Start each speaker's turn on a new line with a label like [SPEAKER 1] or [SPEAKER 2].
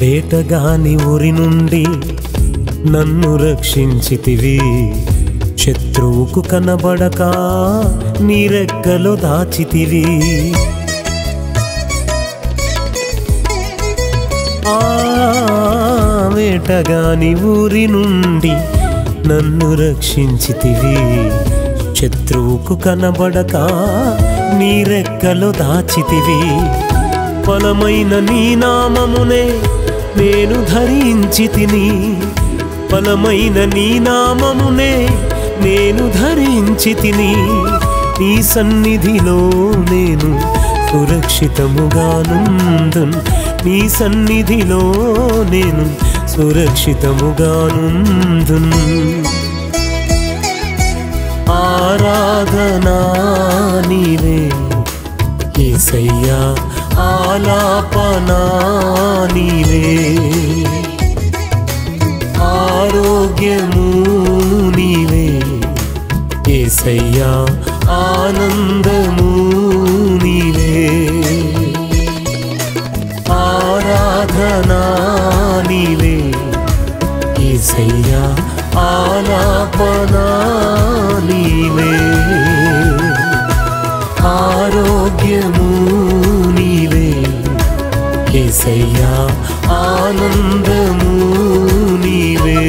[SPEAKER 1] వేటగాని ఊరి నుండి నన్ను రక్షించితివి, శత్రువుకు కనబడక నీ రెక్కలో దాచితివి. వేటగాని ఊరి నుండి నన్ను రక్షించితివి, శత్రువుకు కనబడక నీ రెక్కలో దాచితివి. బలమైన నీ నామమునే నేను ధరించి తిని, బలమైన నీ నామమునే నేను ధరించి తిని. నీ సన్నిధిలో నేను సురక్షితముగానుందున్, నీ సన్నిధిలో నేను సురక్షితముగానుందున్. ఆరాధనా నీవే యేసయ్యా, ఆలాపనా నీవే, ఆరోగ్యము నీవే యేసయ్యా, ఆనందము నీవే. ఆరాధనా నీవే యేసయ్యా, ఆలాపనా నీవే, ఆరోగ్యము నీవే యేసయ్యా, ఆనందము నీవే.